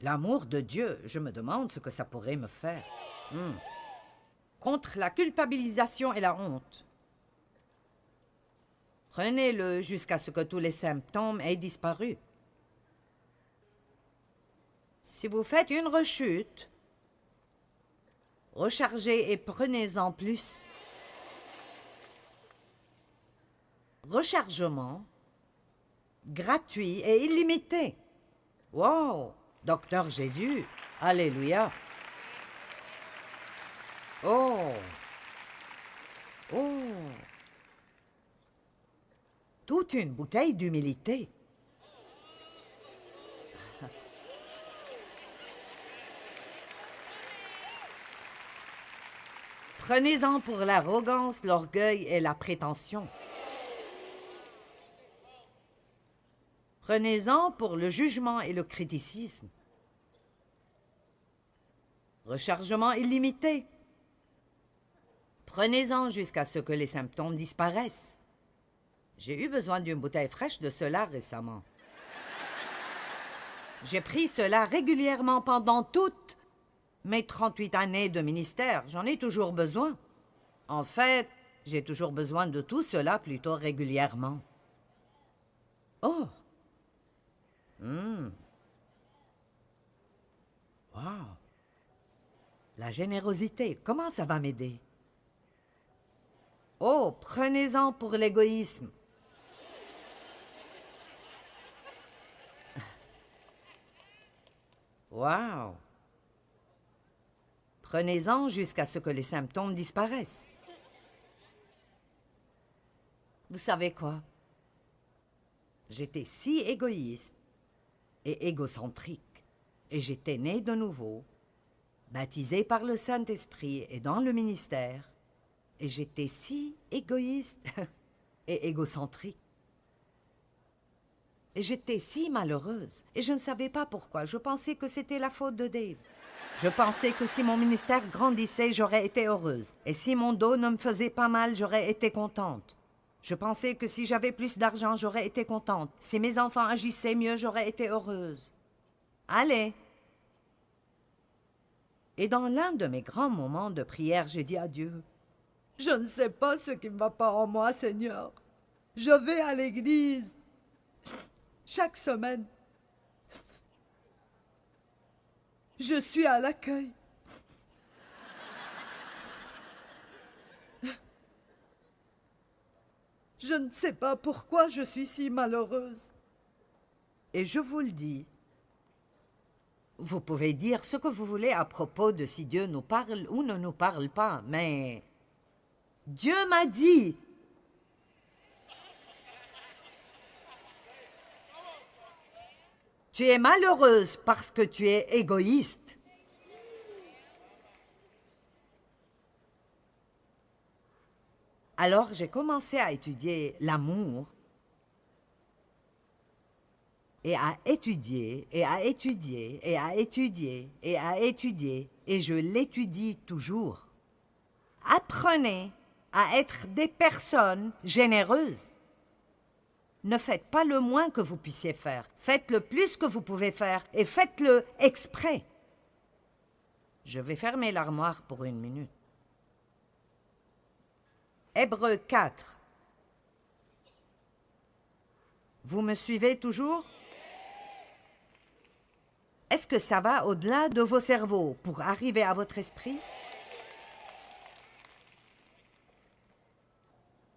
L'amour de Dieu, je me demande ce que ça pourrait me faire. Contre la culpabilisation et la honte. Prenez-le jusqu'à ce que tous les symptômes aient disparu. Si vous faites une rechute, rechargez et prenez-en plus. Rechargement gratuit et illimité. Wow! Docteur Jésus, alléluia. Oh! Oh! Toute une bouteille d'humilité. Prenez-en pour l'arrogance, l'orgueil et la prétention. Prenez-en pour le jugement et le criticisme. Rechargement illimité. Prenez-en jusqu'à ce que les symptômes disparaissent. J'ai eu besoin d'une bouteille fraîche de cela récemment. J'ai pris cela régulièrement pendant toutes mes 38 années de ministère. J'en ai toujours besoin. En fait, j'ai toujours besoin de tout cela plutôt régulièrement. Oh! Wow! La générosité, comment ça va m'aider? Oh, prenez-en pour l'égoïsme. Wow! Prenez-en jusqu'à ce que les symptômes disparaissent. Vous savez quoi? J'étais si égoïste et égocentrique, et j'étais né de nouveau, baptisé par le Saint-Esprit et dans le ministère, et j'étais si égoïste et égocentrique. Et j'étais si malheureuse, et je ne savais pas pourquoi. Je pensais que c'était la faute de Dave. Je pensais que si mon ministère grandissait, j'aurais été heureuse. Et si mon dos ne me faisait pas mal, j'aurais été contente. Je pensais que si j'avais plus d'argent, j'aurais été contente. Si mes enfants agissaient mieux, j'aurais été heureuse. Allez! Et dans l'un de mes grands moments de prière, j'ai dit à Dieu, « Je ne sais pas ce qui ne va pas en moi, Seigneur. Je vais à l'église chaque semaine. Je suis à l'accueil. Je ne sais pas pourquoi je suis si malheureuse. Et je vous le dis, vous pouvez dire ce que vous voulez à propos de si Dieu nous parle ou ne nous parle pas, mais Dieu m'a dit, tu es malheureuse parce que tu es égoïste. Alors j'ai commencé à étudier l'amour et à étudier, et à étudier, et à étudier, et à étudier, et je l'étudie toujours. Apprenez à être des personnes généreuses. Ne faites pas le moins que vous puissiez faire. Faites le plus que vous pouvez faire, et faites-le exprès. Je vais fermer l'armoire pour 1 minute. Hébreux 4. Vous me suivez toujours? Est-ce que ça va au-delà de vos cerveaux pour arriver à votre esprit?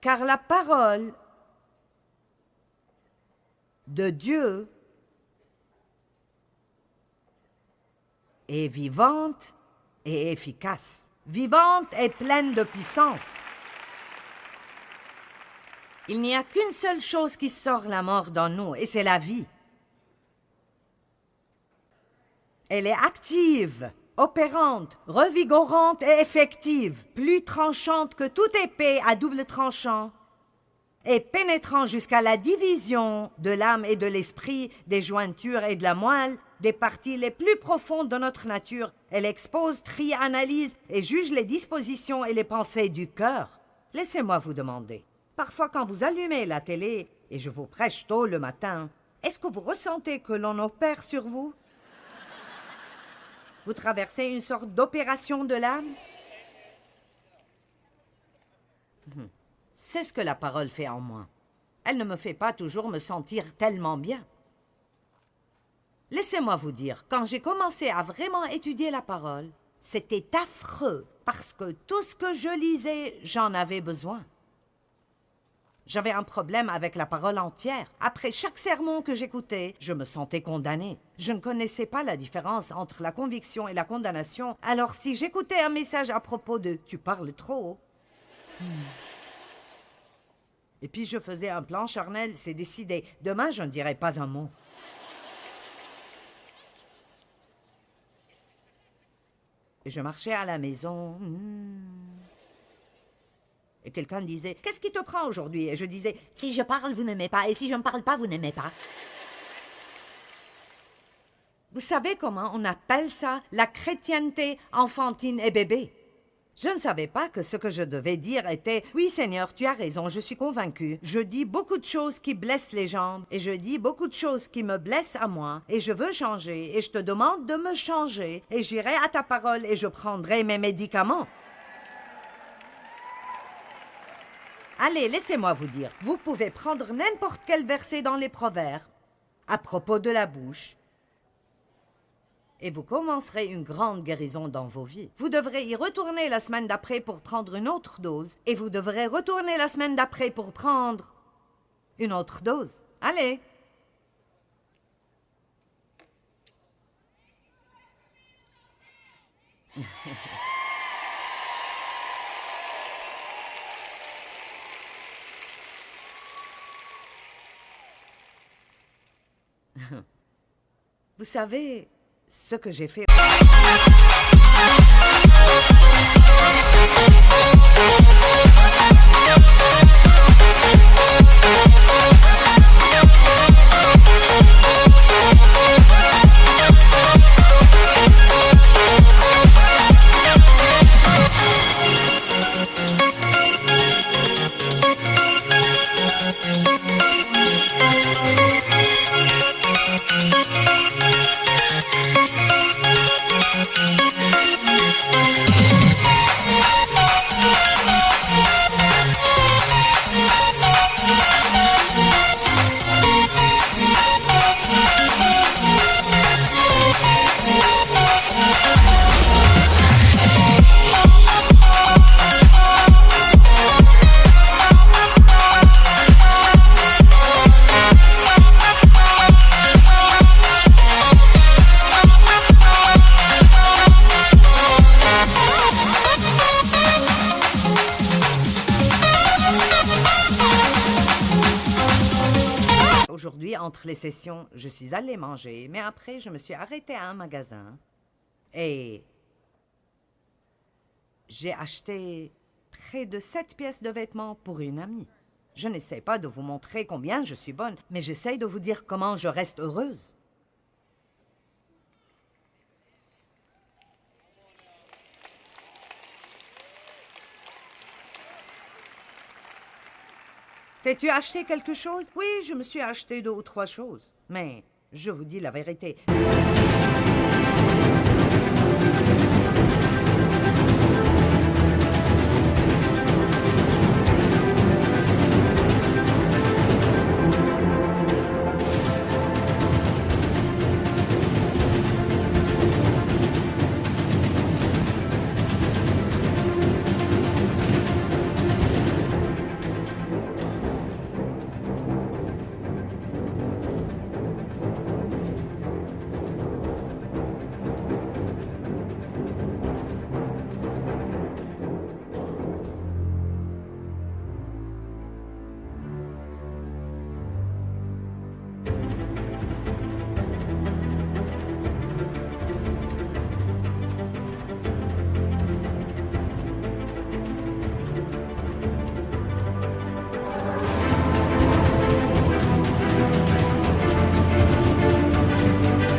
Car la parole de Dieu est vivante et efficace. Vivante et pleine de puissance. Il n'y a qu'une seule chose qui sort la mort dans nous, et c'est la vie. Elle est active, opérante, revigorante et effective, plus tranchante que toute épée à double tranchant, et pénétrant jusqu'à la division de l'âme et de l'esprit, des jointures et de la moelle, des parties les plus profondes de notre nature. Elle expose, trie, analyse et juge les dispositions et les pensées du cœur. Laissez-moi vous demander, parfois quand vous allumez la télé, et je vous prêche tôt le matin, est-ce que vous ressentez que l'on opère sur vous? Vous traversez une sorte d'opération de l'âme? C'est ce que la parole fait en moi. Elle ne me fait pas toujours me sentir tellement bien. Laissez-moi vous dire, quand j'ai commencé à vraiment étudier la parole, c'était affreux, parce que tout ce que je lisais, j'en avais besoin. J'avais un problème avec la parole entière. Après chaque sermon que j'écoutais, je me sentais condamnée. Je ne connaissais pas la différence entre la conviction et la condamnation. Alors si j'écoutais un message à propos de « tu parles trop », et puis je faisais un plan charnel, c'est décidé. Demain, je ne dirai pas un mot. Et je marchais à la maison. Et quelqu'un me disait « Qu'est-ce qui te prend aujourd'hui ?» Et je disais « Si je parle, vous n'aimez pas. Et si je ne parle pas, vous n'aimez pas. » Vous savez comment on appelle ça la chrétienté enfantine et bébé? Je ne savais pas que ce que je devais dire était « Oui, Seigneur, tu as raison, je suis convaincu. Je dis beaucoup de choses qui blessent les gens, et je dis beaucoup de choses qui me blessent à moi, et je veux changer, et je te demande de me changer, et j'irai à ta parole, et je prendrai mes médicaments. » Allez, laissez-moi vous dire, vous pouvez prendre n'importe quel verset dans les Proverbes, à propos de la bouche, et vous commencerez une grande guérison dans vos vies. Vous devrez y retourner la semaine d'après pour prendre une autre dose, et vous devrez retourner la semaine d'après pour prendre une autre dose. Allez! Vous savez ce que j'ai fait? Aujourd'hui, entre les sessions, je suis allée manger, mais après, je me suis arrêtée à un magasin et j'ai acheté près de 7 pièces de vêtements pour une amie. Je n'essaie pas de vous montrer combien je suis bonne, mais j'essaie de vous dire comment je reste heureuse. T'es-tu acheté quelque chose? Oui, je me suis acheté 2 ou 3 choses. Mais je vous dis la vérité.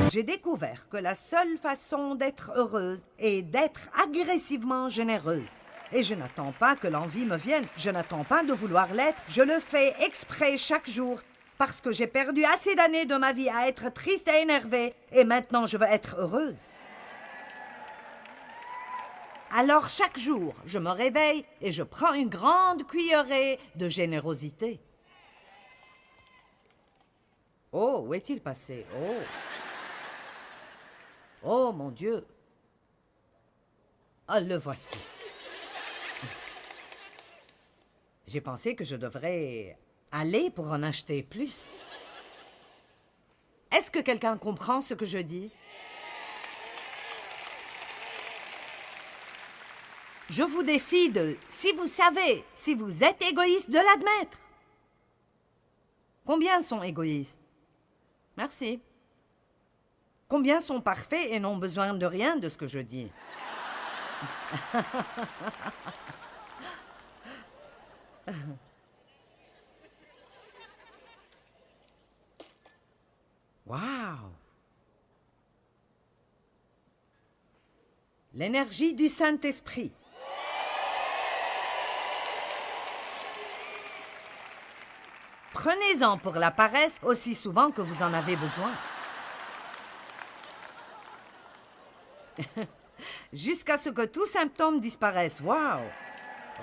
J'ai découvert que la seule façon d'être heureuse est d'être agressivement généreuse. Et je n'attends pas que l'envie me vienne, je n'attends pas de vouloir l'être, je le fais exprès chaque jour, parce que j'ai perdu assez d'années de ma vie à être triste et énervée, et maintenant je veux être heureuse. Alors chaque jour, je me réveille et je prends une grande cuillerée de générosité. Oh, où est-il passé? Oh. Oh, mon Dieu. Ah, le voici. J'ai pensé que je devrais aller pour en acheter plus. Est-ce que quelqu'un comprend ce que je dis? Je vous défie de, si vous savez, si vous êtes égoïste, de l'admettre. Combien sont égoïstes? Merci. Combien sont parfaits et n'ont besoin de rien de ce que je dis? Waouh! L'énergie du Saint-Esprit. Prenez-en pour la paresse aussi souvent que vous en avez besoin. Jusqu'à ce que tout symptôme disparaisse. Waouh!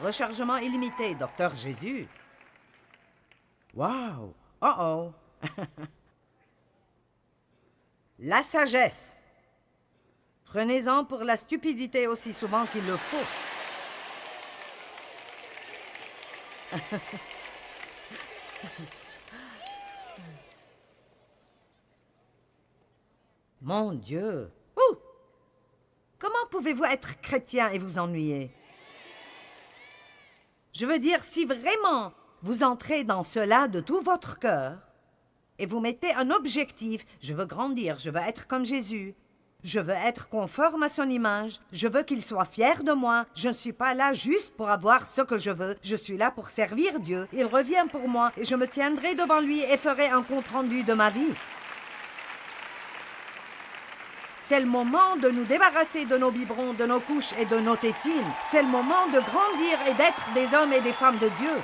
Rechargement illimité, Docteur Jésus. Waouh! Oh oh! La sagesse. Prenez-en pour la stupidité aussi souvent qu'il le faut. Mon Dieu! Ouh! Comment pouvez-vous être chrétien et vous ennuyer? Je veux dire, si vraiment vous entrez dans cela de tout votre cœur et vous mettez un objectif, je veux grandir, je veux être comme Jésus, je veux être conforme à son image, je veux qu'il soit fier de moi, je ne suis pas là juste pour avoir ce que je veux, je suis là pour servir Dieu, il revient pour moi et je me tiendrai devant lui et ferai un compte-rendu de ma vie. C'est le moment de nous débarrasser de nos biberons, de nos couches et de nos tétines. C'est le moment de grandir et d'être des hommes et des femmes de Dieu.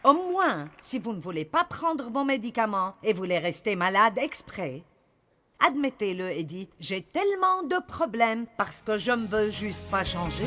Au moins, si vous ne voulez pas prendre vos médicaments et voulez rester malade exprès, admettez-le et dites « J'ai tellement de problèmes parce que je ne veux juste pas changer. »